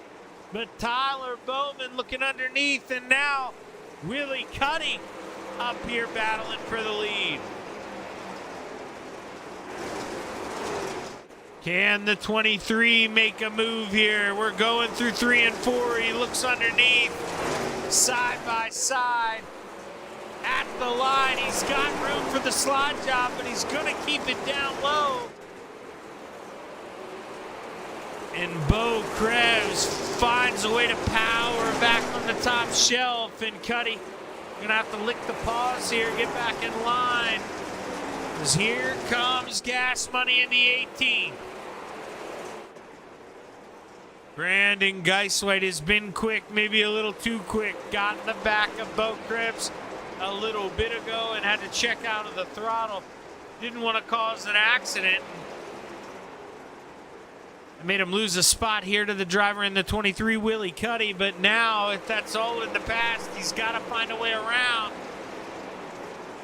But Tyler Bowman looking underneath, and now Willie Cuddy up here battling for the lead. Can the 23 make a move here? We're going through 3 and 4. He looks underneath, side by side. At the line, he's got room for the slide job, but he's going to keep it down low. And Bo Krebs finds a way to power back on the top shelf, and Cuddy gonna have to lick the paws here, get back in line. Because here comes Gas Money in the 18. Brandon Geisweit has been quick, maybe a little too quick. Got in the back of Bo Krebs a little bit ago and had to check out of the throttle. Didn't want to cause an accident. I made him lose a spot here to the driver in the 23, Willie Cuddy, but now, if that's all in the past, he's got to find a way around.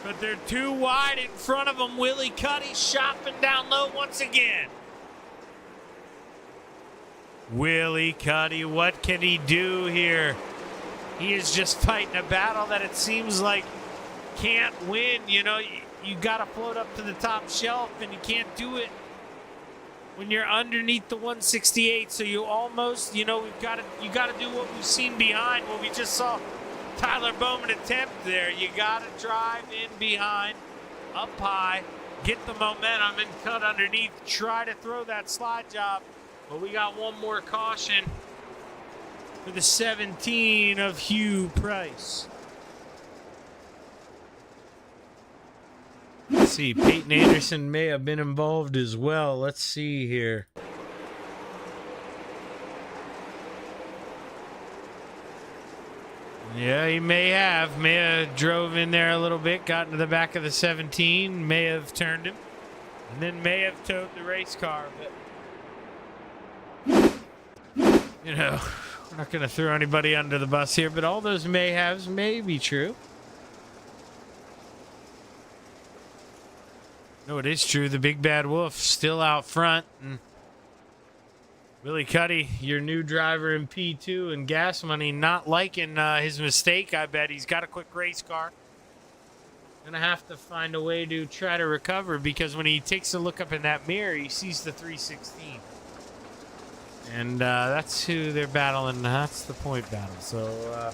But they're too wide in front of him. Willie Cuddy shopping down low once again. Willie Cuddy, what can he do here? He is just fighting a battle that it seems like can't win. You know, you got to float up to the top shelf, and you can't do it when you're underneath the 168, so you almost, you know, you got to do what we've seen behind, what we just saw Tyler Bowman attempt there. You got to drive in behind, up high, get the momentum, and cut underneath. Try to throw that slide job, but we got one more caution for the 17 of Hugh Price. Let's see, Peyton Anderson may have been involved as well. Let's see here. Yeah, he may have. May have drove in there a little bit, got into the back of the 17, may have turned him, and then may have towed the race car. But, you know, we're not going to throw anybody under the bus here, but all those may-haves may be true. No, it is true. The Big Bad Wolf still out front. And Willie Cuddy, your new driver in P2, and Gas Money not liking his mistake, I bet. He's got a quick race car. Gonna have to find a way to try to recover, because when he takes a look up in that mirror, he sees the 316. And that's who they're battling. That's the point battle. So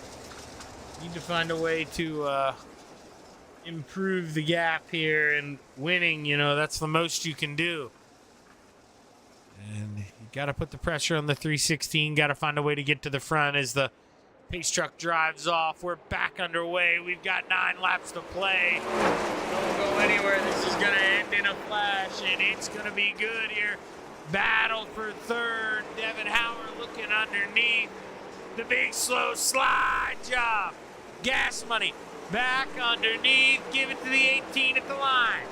need to find a way to improve the gap here, and winning, you know, that's the most you can do. And you got to put the pressure on the 316, got to find a way to get to the front as the pace truck drives off. We're back underway. We've got 9 laps to play. Don't go anywhere. This is going to end in a flash, and it's going to be good here. Battle for third. Devin Howard looking underneath. The big slow slide job. Gas Money back underneath, give it to the 18 at the line.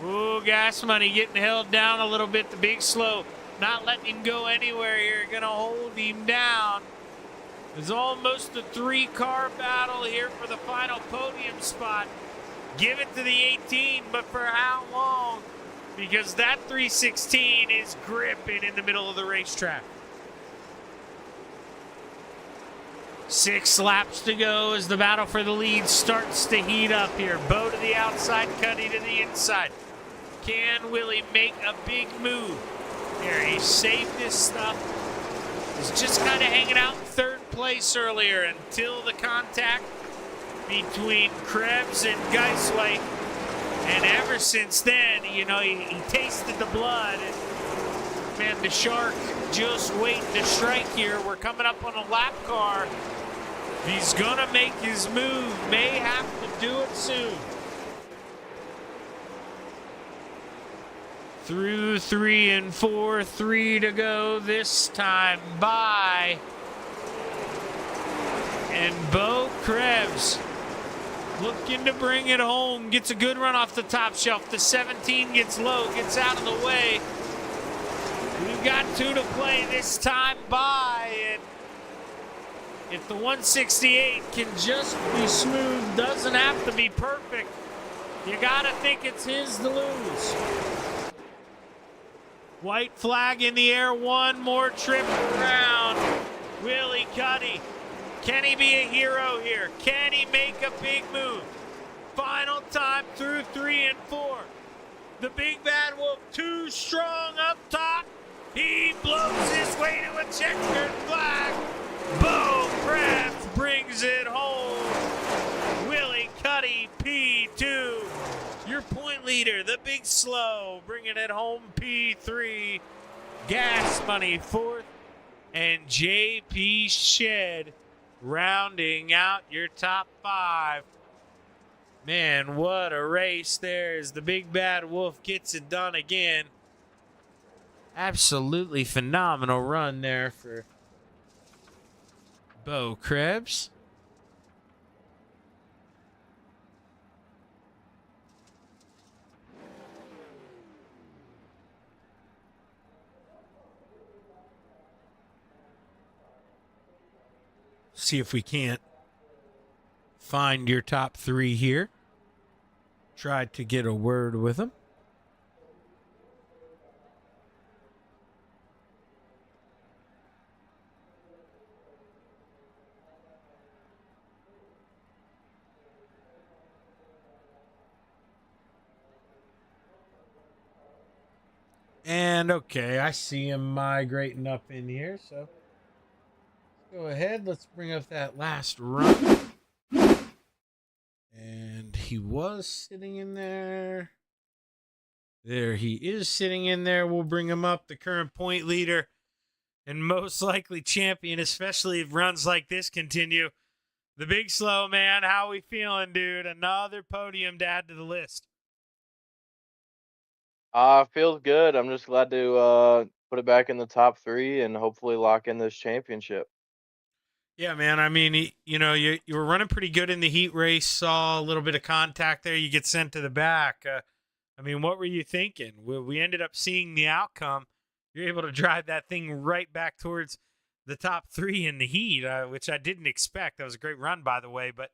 Ooh, Gas Money getting held down a little bit. The big slow, not letting him go anywhere here. Gonna hold him down. It's almost a 3-car battle here for the final podium spot. Give it to the 18, but for how long? Because that 316 is gripping in the middle of the racetrack. 6 laps to go as the battle for the lead starts to heat up here. Bo to the outside, Cuddy to the inside. Can Willie make a big move here? He saved his stuff. He's just kind of hanging out in third place earlier until the contact between Krebs and Geisweit. And ever since then, you know, he tasted the blood. And, man, the shark just waiting to strike here. We're coming up on a lap car. He's gonna make his move, may have to do it soon. Through 3 and 4, 3 to go this time by. And Bo Krebs looking to bring it home, gets a good run off the top shelf. The 17 gets low, gets out of the way. We've got 2 to play this time by, and if the 168 can just be smooth, doesn't have to be perfect, you gotta think it's his to lose. White flag in the air. One more trip around. Willie Cuddy. Can he be a hero here? Can he make a big move? Final time through 3 and 4. The Big Bad Wolf too strong up top. He blows his way to a checkered flag. Bo Krebs brings it home. Willie Cuddy, P2. Your point leader, the Big Slow, bringing it home, P3. Gas Money, 4th. And JP Shed rounding out your top 5. Man, what a race there as the Big Bad Wolf gets it done again. Absolutely phenomenal run there for Bo Krebs. See if we can't find your top 3 here. Tried to get a word with them. And okay, I see him migrating up in here, so go ahead. Let's bring up that last run. And he was sitting in there. There he is sitting in there. We'll bring him up, the current point leader and most likely champion, especially if runs like this continue. The Big Slow, man. How we feeling, dude? Another podium to add to the list. Feels good. I'm just glad to put it back in the top 3 and hopefully lock in this championship. Yeah, man. I mean, you were running pretty good in the heat race. Saw a little bit of contact there. You get sent to the back. I mean, what were you thinking? We ended up seeing the outcome. You're able to drive that thing right back towards the top 3 in the heat, which I didn't expect. That was a great run, by the way. But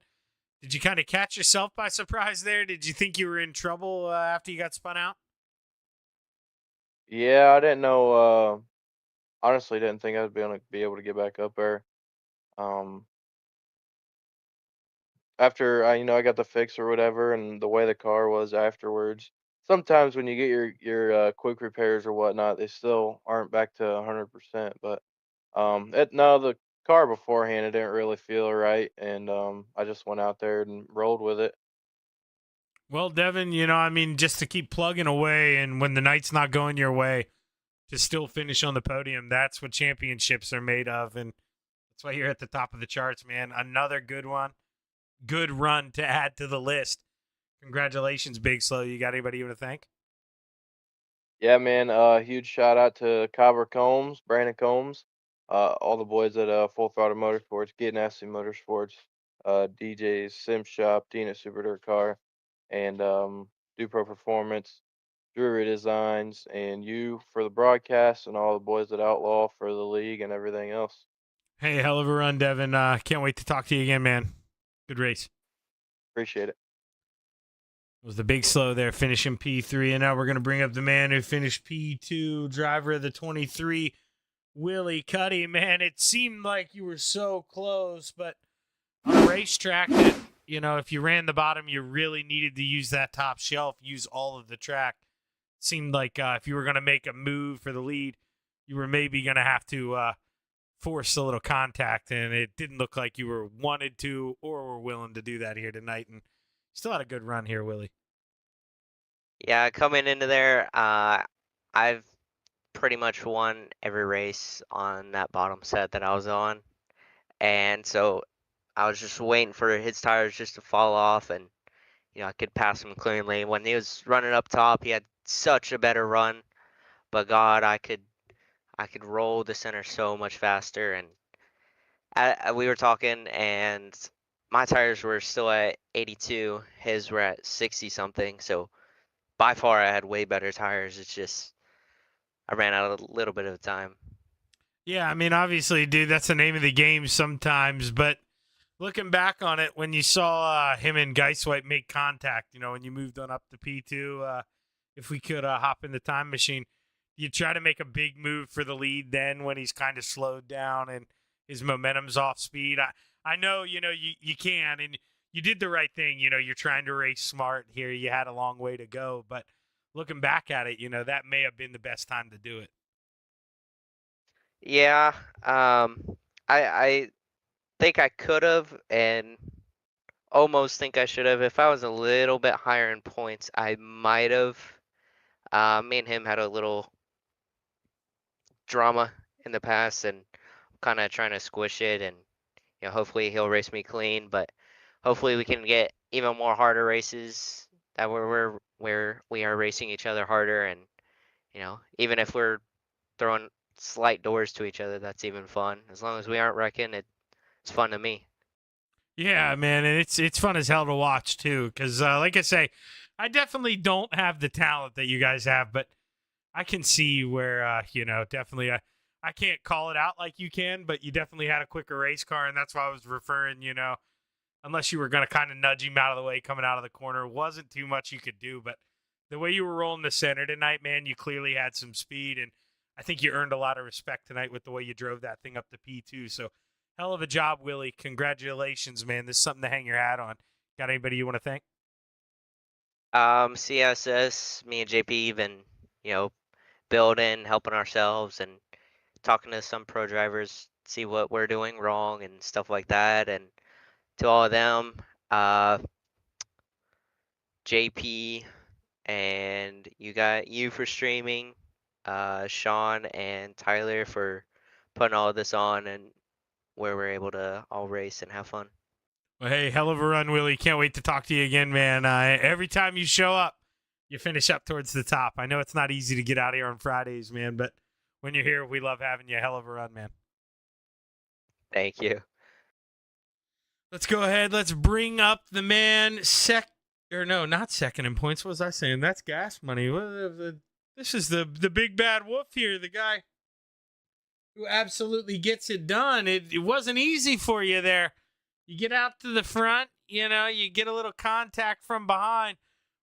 did you kind of catch yourself by surprise there? Did you think you were in trouble after you got spun out? Yeah, I didn't know. Honestly, didn't think I'd be able to get back up there. Um, After I got the fix or whatever, and the way the car was afterwards. Sometimes when you get your quick repairs or whatnot, they still aren't back to 100%. But no, the car beforehand it didn't really feel right, and I just went out there and rolled with it. Well, Devin, I mean, just to keep plugging away, and when the night's not going your way, to still finish on the podium, that's what championships are made of, and that's why you're at the top of the charts, man. Another good one. Good run to add to the list. Congratulations, Big Slow. You got anybody you want to thank? Yeah, man. Huge shout out to Cobb Combs, Brandon Combs, all the boys at Full Throttle Motorsports, Get Nasty Motorsports, DJ's Sim Shop, Tina Super Dirt Car, and Dupro Performance, Drury Designs, and you for the broadcast, and all the boys at Outlaw for the league and everything else. Hey, hell of a run, Devin. Can't wait to talk to you again, man. Good race. Appreciate it. It was the Big Slow there finishing P3, and now we're going to bring up the man who finished P2, driver of the 23, Willie Cuddy. Man, it seemed like you were so close, but on a racetrack that, if you ran the bottom, you really needed to use that top shelf, use all of the track. It seemed like if you were going to make a move for the lead, you were maybe going to have to force a little contact, and it didn't look like you were wanted to or were willing to do that here tonight, and still had a good run here, Willie. Yeah, coming into there, I've pretty much won every race on that bottom set that I was on. And so I was just waiting for his tires just to fall off, and I could pass him cleanly. When he was running up top, he had such a better run. But God, I could roll the center so much faster. And we were talking, and my tires were still at 82. His were at 60 something. So by far, I had way better tires. It's just I ran out a little bit of time. Yeah, I mean, obviously, dude, that's the name of the game sometimes. But looking back on it, when you saw him and Geiswhite make contact, when you moved on up to P2, if we could hop in the time machine, do you try to make a big move for the lead then when he's kind of slowed down and his momentum's off speed? I know, you can, and you did the right thing. You're trying to race smart here. You had a long way to go, but looking back at it, that may have been the best time to do it. Yeah, I think I could have, and almost think I should have. If I was a little bit higher in points, I might have. Me and him had a little drama in the past, and kind of trying to squish it, and hopefully he'll race me clean. But hopefully we can get even more harder races that where we are racing each other harder, and even if we're throwing slight doors to each other, that's even fun. As long as we aren't wrecking, it's fun to me. Yeah, man, and it's fun as hell to watch too. Because, like I say, I definitely don't have the talent that you guys have, but I can see where definitely I can't call it out like you can, but you definitely had a quicker race car, and that's why I was referring. Unless you were going to kind of nudge him out of the way coming out of the corner, wasn't too much you could do. But the way you were rolling the center tonight, man, you clearly had some speed, and I think you earned a lot of respect tonight with the way you drove that thing up to P2. So hell of a job, Willie. Congratulations, man. This is something to hang your hat on. Got anybody you want to thank? CSS, me and JP been, building, helping ourselves, and talking to some pro drivers, see what we're doing wrong and stuff like that. And to all of them, JP, and you for streaming, Sean and Tyler for putting all of this on, and where we're able to all race and have fun. Well, hey, hell of a run, Willie. Can't wait to talk to you again, man. Every time you show up, you finish up towards the top. I know it's not easy to get out of here on Fridays, man, but when you're here, we love having you. Hell of a run, man. Thank you. Let's go ahead. Let's bring up the man not second in points. What was I saying? That's gas money. This is the big bad wolf here, the guy who absolutely gets it done. It wasn't easy for you there. You get out to the front, you get a little contact from behind.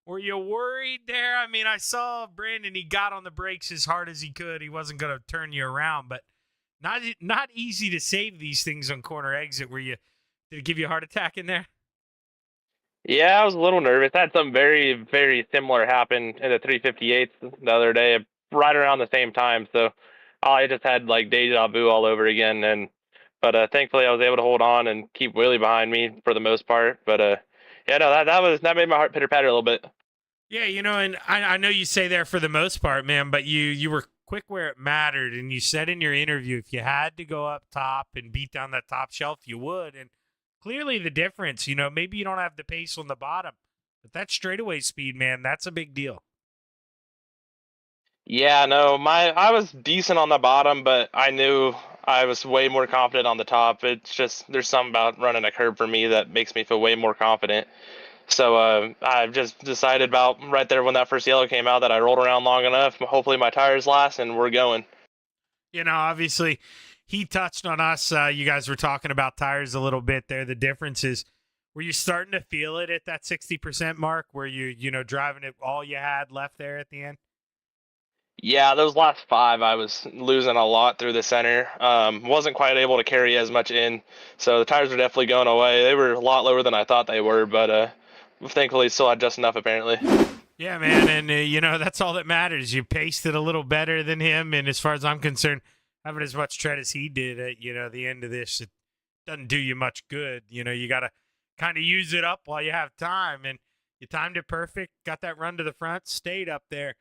Were you worried there? I mean, I saw Brandon, he got on the brakes as hard as he could. He wasn't going to turn you around, but not easy to save these things on corner exit. Did it give you a heart attack in there? Yeah, I was a little nervous. I had something very, very similar happen in the 358s the other day, right around the same time. So I just had like deja vu all over again. But thankfully I was able to hold on and keep Willie behind me for the most part. But yeah, no, that made my heart pitter patter a little bit. Yeah, and I know you say there for the most part, man, but you were quick where it mattered, and you said in your interview if you had to go up top and beat down that top shelf, you would. And clearly the difference, maybe you don't have the pace on the bottom, but that straightaway speed, man, that's a big deal. Yeah, no, I was decent on the bottom, but I knew I was way more confident on the top. It's just there's something about running a curb for me that makes me feel way more confident. So I've just decided about right there when that first yellow came out that I rolled around long enough. Hopefully my tires last, and we're going. Obviously, he touched on us. You guys were talking about tires a little bit there. The difference is, were you starting to feel it at that 60% mark? Were you, driving it all you had left there at the end? Yeah, those last 5, I was losing a lot through the center. Wasn't quite able to carry as much in, so the tires were definitely going away. They were a lot lower than I thought they were, but thankfully still had just enough apparently. Yeah, man, and that's all that matters. You paced it a little better than him, and as far as I'm concerned, having as much tread as he did at the end of this, it doesn't do you much good. You got to kind of use it up while you have time, and you timed it perfect. Got that run to the front, stayed up there.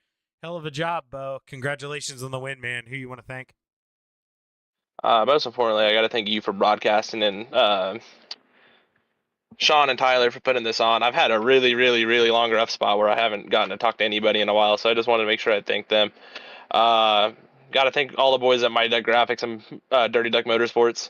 Hell of a job, Bo. Congratulations on the win, man. Who you want to thank? Most importantly, I got to thank you for broadcasting, and Sean and Tyler for putting this on. I've had a really, really, really long rough spot where I haven't gotten to talk to anybody in a while, so I just wanted to make sure I thank them. Got to thank all the boys at My Duck Graphics and Dirty Duck Motorsports.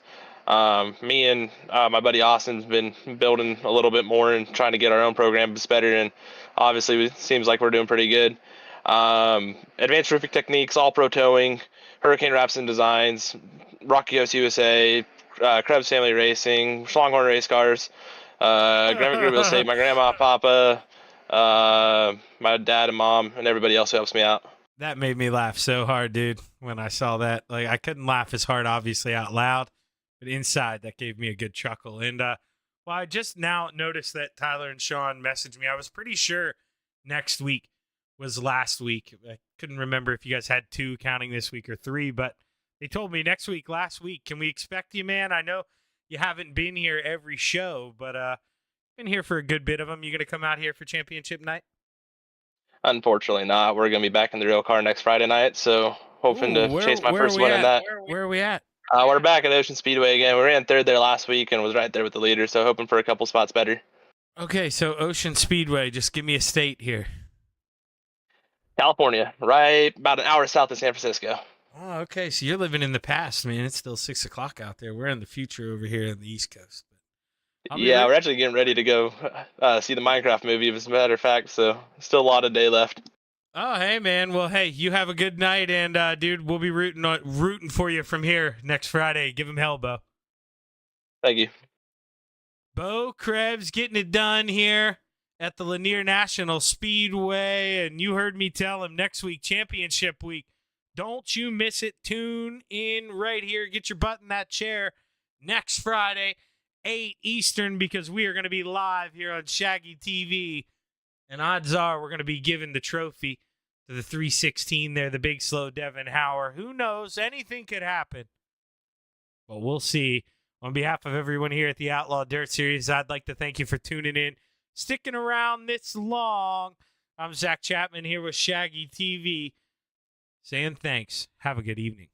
Me and my buddy Austin's been building a little bit more and trying to get our own programs better, and obviously it seems like we're doing pretty good. Advanced Roofing Techniques, All Pro Towing, Hurricane Wraps and Designs, Rocky House USA, Krebs Family Racing, Schlonghorn Race Cars, Grandma Group Real Estate, my grandma, papa, my dad and mom, and everybody else who helps me out. That made me laugh so hard, dude, when I saw that. Like, I couldn't laugh as hard, obviously, out loud, but inside, that gave me a good chuckle. And, well, I just now noticed that Tyler and Sean messaged me. I was pretty sure next week was last week. I couldn't remember if you guys had 2 counting this week or 3, but they told me next week, last week. Can we expect you, man? I know you haven't been here every show, but been here for a good bit of them. You going to come out here for championship night? Unfortunately not. We're going to be back in the real car next Friday night, so hoping Ooh, to chase my first win in that. Where are we at? We're back at Ocean Speedway again. We ran 3rd there last week and was right there with the leader, so hoping for a couple spots better. Okay, so Ocean Speedway. Just give me a state here. California, right about an hour south of San Francisco. Oh, okay. So you're living in the past, man. It's still 6 o'clock out there. We're in the future over here on the East Coast. Yeah, we're actually getting ready to go see the Minecraft movie, as a matter of fact, so still a lot of day left. Oh, hey, man. Well, hey, you have a good night, and, dude, we'll be rooting for you from here next Friday. Give him hell, Bo. Thank you. Bo Krebs getting it done here at the Lanier National Speedway, and you heard me tell him next week, championship week. Don't you miss it. Tune in right here. Get your butt in that chair next Friday, 8 Eastern, because we are going to be live here on Shaggy TV. And odds are we're going to be giving the trophy to the 316 there, the big slow Devin Hauer. Who knows? Anything could happen. But we'll see. On behalf of everyone here at the Outlaw Dirt Series, I'd like to thank you for tuning in, sticking around this long. I'm Zach Chapman here with Shaggy TV, saying thanks. Have a good evening.